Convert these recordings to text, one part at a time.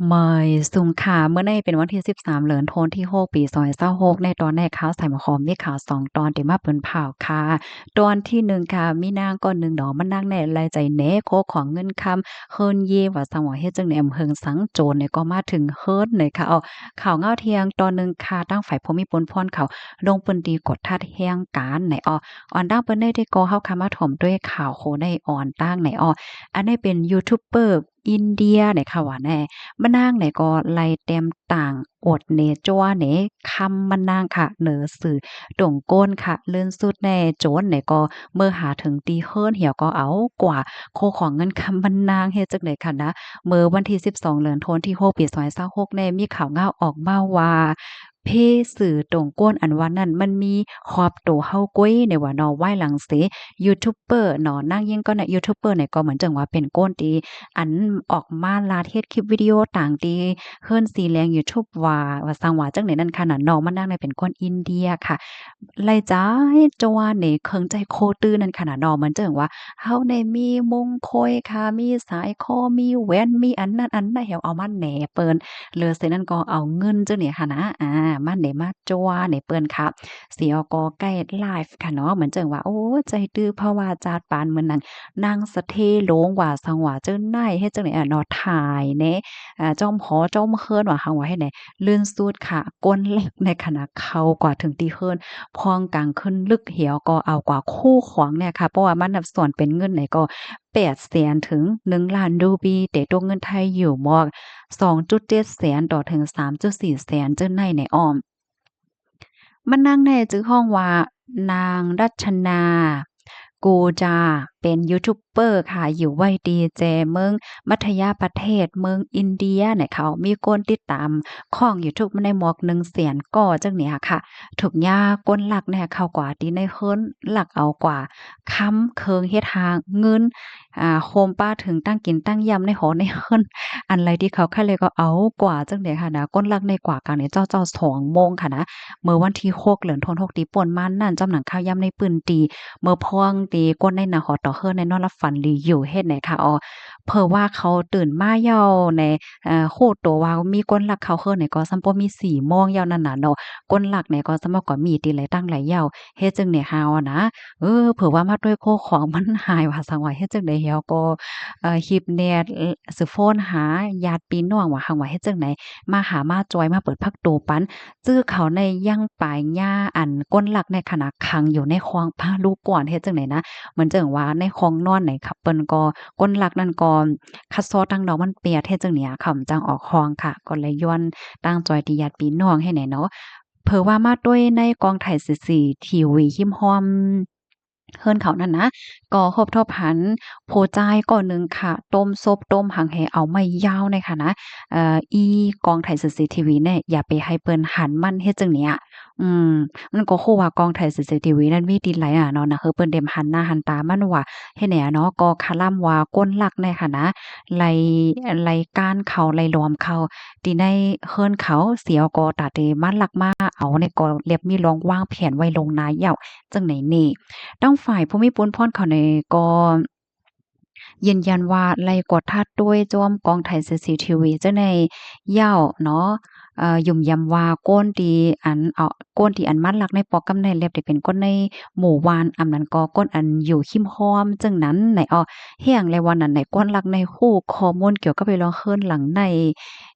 ไม่สุงค่ะเมื่อในเป็นวันที่13เดือนธันวาคมที่6ปี2026ในตอนแรกข่าวใส่หมอหอมมีข่าว2ตอนที่มาเปิ้นเผาค่ะตอนที่1ค่ะมีนางก่อนหนึ่งดอกมานั่งแน่รายใจแหน่โคของเงินคำเฮิรนเยว่าสังว่าเฮ็ดจังได๋อำเพิงสังโจรเนี่ยก็มาถึงเฮิรนเลยค่ะข่าวเงาเที่ยงตอนหนึ่งค่ะตั้งฝ่ายภูมิพลพรเขาลงปืนตีกดทัดแห่งการไหนอ่อนตั้งเปิ้นได้ที่ก็เฮาคำมาถ่อมด้วยข่าวโคได้อ่อนตั้งไหนอันนี้เป็นยูทูบเบอร์อินเดียเนี่ยค่ะว่าแน่ มะนางเนี่ยก็ไล่เต็มต่างอดเนจัวเนคำมะนางค่ะเหนือสื่อตรงก้นค่ะเลื่อนสุดแน่โจนเนี่ยก็เมื่อหาถึงตีเฮิรนเหี่ยวก็เอากว่าโคของเงินคำมะนางเฮ็ดจังได๋ค่ะนะเมื่อวันที่12เดือนธันวาคมที่6ปี2026แน่มีข่าวงาวออกมาว่าเพสื่อตรงก้นอันว่านั้นมันมีครอบโตเฮาก้อยในว่าเนาะไหว้หลังเสยูทูบเบอร์เนาะนางยิ่งก็น่ะยูทูบเบอร์เนี่ยก็เหมือนจังว่าเป็นก้นที่ อันออกมาลาเทศคลิปวิดีโอต่างที่เฮิรนสีแรงยูทูบว่าสังว่าจังได๋นั้นค่ะน่ะน้องมันนางเนี่ยเป็นคนอินเดียค่ะไล่จ๋าจั่วนี่เคิงใจโคตื้อนั่นค่ะน่ะน้องเหมือนจังว่าเฮาได้มีมงคอยค่ะมีสายคอมีแหวนมีอันนั้นอันนั้นแหวเอามาแหนเปิ้นเหลือเสร็จนั้นก็เอาเงินจังนี่ค่ะนะมาแหนมาจั่วนี่เปิ้นค่ะสิเอาก็ใกล้ไลฟ์ค่ะเนาะเหมือนจังว่าโอ้ใจตื้อเพราะว่าจาดปานเหมือนนั้น นางสะเทโลงว่าสังว่าเจิ้นนายเฮ็ดจังได๋เนาะถ่ายแหน่จ้อมหอจ้อมเฮิรนว่าหังว่าเฮ็ดไหนลื่นสุดค่ะก้นแลกในขณะเข้ากว่าถึงตีเฮิรนพองกลางขึ้นลึกเหี่ยวก็เอากว่าคู่ขวางเนี่ยค่ะเพราะว่ามันน่ะส่วนเป็นเงินไหนก็800,000ถึง1,000,000รูปีแต่ตัวเงินไทยอยู่มอก2.700,000ต่อถึง3.400,000เจิ้นในอ้อม มันนั่งในจื้อห้องว่านางรัชนากูจาเป็นยูทูบเบอร์ค่ะอยู่ไว้ดีเจเมืองมัธยประเทศเมืองอินเดียเนี่ยเขามีคนติดตามช่องยูทูบมาในหมอก100,000ก่อจังเนี่ยค่ะถูกย่าก้นหลักเนี่ยเข้ากว่าที่ในเฮิรนหลักเอากว่าค้ำเคิงเฮ็ดหาเงินโฮมป้าถึงตั้งกินตั้งยำในหอในเฮิรนอันไรที่เขาคันเลยก็เอากว่าจังเนี่ยค่ะนะก้นหลักในกว่ากันเนี่ยเจ้า2โมงค่ะนะ เมื่อวันที่6เดือนธันวาคมที่ป่นมานั่นจำหนังข้าวย่ำในปืนตีเมื่อพ่วงตีก้นในหนาหอต่อเฮิรนในนอนรับฝันดีอยู่เฮ็ดไหนค่ะเผอว่าเขาตื่นมาเย้าในฮู้ตัวว่ามีก้นลักเขาเฮิรนเนี่ยก็ซัมบ่มี4โมงเย้านั่นน่ะเนาะก้นลักเนี่ยก็ซัมบ่ก็มีตีหลายตั้งหลายเย้าเฮ็ดจังได๋ฮาวอะนะเผอว่ามาด้วยโคของมันหายว่าสังว่าเฮ็ดจังได๋เหี่ยวก็ฮีบแนตสิโฟนหาญาติพี่น้องว่าหังว่าเฮ็ดจังได๋มาหามาจอยมาเปิดพักโตปัน จื้อเขาในย่างปลายหญ้าอันก้นหลักในขณะขังอยู่ในคลองพาลูกก่อนเฮ็ดจังได๋นะเหมือนจังว่าในคลองนอนไหนค่ะเปิ้นก็ก้นหลักนั่นก็คัดซอตั้งดอกมันเปียเฮ็ดจังเนี้ยค่ะมันจังออกคลองค่ะก็เลยย้อนตั้งจอยที่ญาติพี่น้องให้แหน่เนาะเผอว่ามาด้วยในกองถ่ายซีทีวีหิมห้อม เฮิรนเขานั่นนะก็ครบทบหันโพจ่ายก่อนหนึ่งค่ะต้มซบต้มหังแหเอาไม่ยาวเนี่ยค่ะนะอีกองไทย CCTV เนี่ยอย่าไปให้เปิ้นหันมันเฮ็ดจังเนี้ยอืมมันก็คือว่ากองไทย CCTV นั้นมีดีหลายเนาะนะคือเปิ้นเด็มหันหน้าหันตามันว่าเฮ็ดแหน่เนาะก็คาล่ำว่าก้นลักเนี่ยค่ะนะไล่ไล่ก้านเขาไล่ล้อมเขาที่ในเฮิรนเขาเสียวก็ตาเตมันลักมาเอาเนี่ยก็เรียบมีลองวางแผนไว้ลงนาเหย้าจังไหนนี่ ทางฝ่ายภูมิพลพรเขานี่ก็ยืนยันว่าไล่กดทัดด้วยจ้อมกองไทย CCTV เจ้าในเหย้าเนาะยุ่มยำว่าโก้นที่อันโก้นที่อันมัดลักในปอกกำในเล็บที่เป็นก้นในหมู่บ้านอำนั้นก็ก้นอันอยู่ขิมฮ้อมจึงนั้นไหนเฮียงเลยวันนั้นไหนก้นลักในฮู้ข้อมูลเกี่ยวกับไปลองเฮิรนหลังใน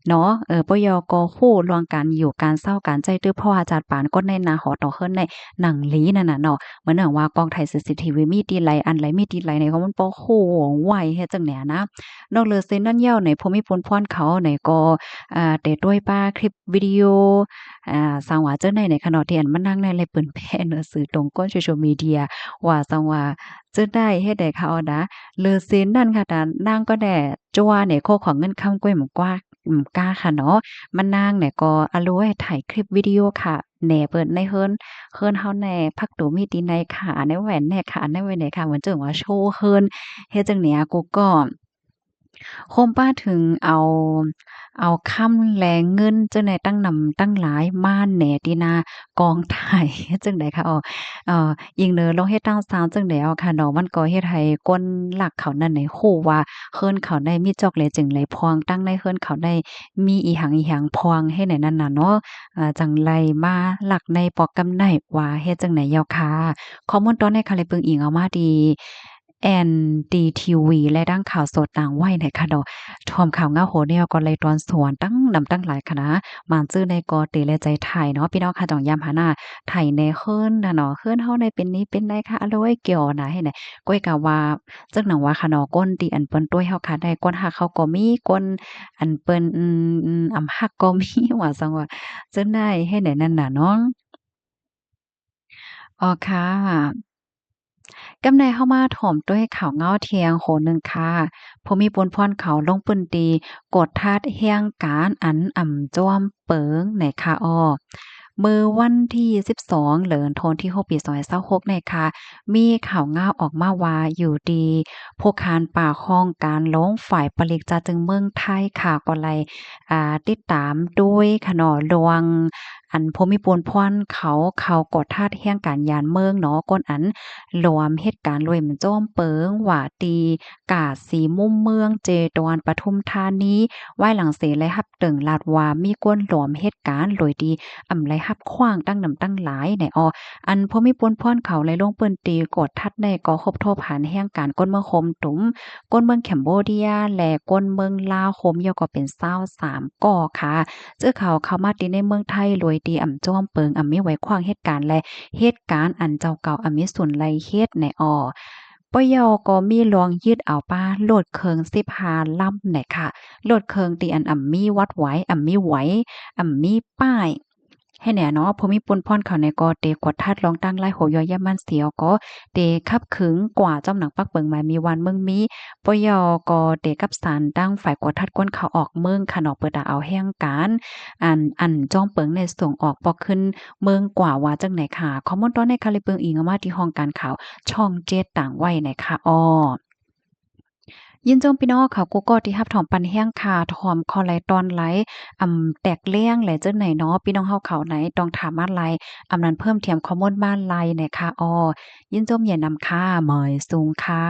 เนาะปยก็ฮู้ลวงการอยู่การเศร้าการใจตื้อเพราะว่าอาจารย์ปานก้นในนาหอต่อเฮิรนในหนังลี้นั่นน่ะเนาะ เหมือนอย่างว่ากองไทย CCTV มีตีไหลอันไหลมีตีไหลในเขามันบ่ฮู้ไหวเฮ็ดจั่งแหน่นะนอกเหลือเส้นนั้นยาวในภูมิพลพรเขาในก็แต่ด้วยป้าคลิปวิดีโอสร้างว่าจั่งใดในขณะที่อันมานั่งในไลเปิ้นแพร่หนังสือตรงก้น Social Media ว่าสร้างว่าจั่งใดเฮ็ดให้เขานะเหลือเส้นนั้นค่ะตานางก็ได้จั่วในโคของเงินคำกล้วยหมูกว่ากล้าค่ะเนาะมานางเนี่ยก็อะโลให้ถ่ายคลิปวิดีโอค่ะแหน่เปิดในเฮิรนเฮาแหน่พักตูมีตีในขาในแหวนแหน่ขาในไว้ไหนค่ะเหมือนจังว่าโชว์เฮิรนเฮ็ดจังเนี้ยกูก็ โคมป้าถึงเอาค่ำแลเงินจั่งใดตั้งนำตั้งหลายม่านแหน่ตินากองไถจั่งใดคะยิงเนาะลองเฮ็ดตั้งซาวจั่งใดเอาค่ะเนาะมันก็เฮ็ดให้คนรักเขานั้นได้ฮู้ว่าเฮิรนเขาได้มีจอกแลจึงไหลพองตั้งในเฮิรนเขาได้มีอิหยังพองให้ในนั้นน่ะเนาะจั่งไรมาลักในปอกกำไนว่าเฮ็ดจั่งใดเหยาค่ะข้อมูลตอนนี้ค่ะเลยเบิ่งอิงเอามาดี NDTV และดั้งข่าวสดต่างวัยในค่ะเนาะ ทอมข่าวเงาโหเนี่ยก็เลยตอนสวนตั้งนำตั้งหลายคณะมานจื้อในกอเตและใจไทยเนาะพี่น้องค่ะจ่องย้ำหาหน้าไทยในเฮิรนน่ะเนาะเฮิรนเฮาในเป็นนี้เป็นได้ค่ะอโลยเกี่ยวนะให้ไหนก้อยกะว่าจักหนังว่าค่ะเนาะก้นตีอันเปิ้นต้วยเฮาค่ะได้ก้นฮักเขาก็มีก้นอันเปิ้นอำฮักก็มีว่าซังว่าจั่งได้ให้ไหนนั่นน่ะเนาะอ๋อค่ะกำในเฮามาถ่อมด้วยข่าวเงาเทียงโหนึ่งค่ะผู้มีปนพรเขาลงปืนตีกดทาดเฮียงการอันจ้อมเปิงในค่ะมื้อวันที่12เหดือนธันวาคมที่6ปี2026เนี่ยค่ะมีข่าวง่าวออกมาว่าอยู่ดีผู้ค้านป่าข้องการลงฝ่ายปลีกจาจึงเมืองไทยค่ะก็เลยติดตามด้วยค่ะเนาะลวงอันภูมิพลพรเขากดทาดเฮียงการยานเมืองเนาะก้นอันรวมเหตุการณ์รวยมันโจ้มเปิงว่าตีกาดสีมุมเมืองเจดอนปทุมธานีไว้หลังเสและฮับตึงลาดว่ามีกวนหลวมเหตุการณ์โดยดีไรฮับขว้างตั้งนำตั้งหลายในอันพอมีปนพ่อนเขาเลยลงปืนตีกดทัดในก็ครบโทษผ่านแห่งการก้นเมืองโคมตุ้มก้นเมืองแคมโบเดียและก้นเมืองลาวโคมเยาก็เป็น23ก่อค่ะเจ้าเขาเข้ามาตีในเมืองไทยรวยดีจ้อมเปิงมีไว้ขว้างเหตุการณ์และเหตุการณ์อันเจ้าเก่ามีส่วนไรเฮ็ดในปยก็มีลองยืดเอาป้าโลดเคิง15ลำเนี่ยค่ะโลดเคิงตีอันมีวัดไหวมีไหวมีป้าย ให้แหน่เนาะพอมีปุนพ่อนเขาในก็เตกดทัดลองตั้งไล่โหยอย่ามันเสียวก็เตคับขึงกว่าจอมหนังปักเปิงมามีวันเมืองมีปยก็เตกับสารตั้งฝ่ายกดทัดก้นเขาออกเมืองค่ะเนาะเปิดตาเอาแห้งการอันจ้อมเปิงในส่งออกปอกขึ้นเมืองกว่าว่าจังไหนค่ะข้อมูลตอนในคาลิเปิงอิงเอามาที่ห้องการข่าวช่องเจ็ดต่างไว้ในค่ะยินจงพี่น้องค่ะกูก็ที่รับถอมปันแห้งค่ะถอมคอไหลตอนไหลแตกเลี่ยงแหละจังไหนเนาะพี่น้องเฮาเขาไหนต้องถามมาไหลนั้นเพิ่มเติมข้อมูลบ้านไหลเนี่ยค่ะยินจมอย่านำค่ะเหมยสูงค่ะ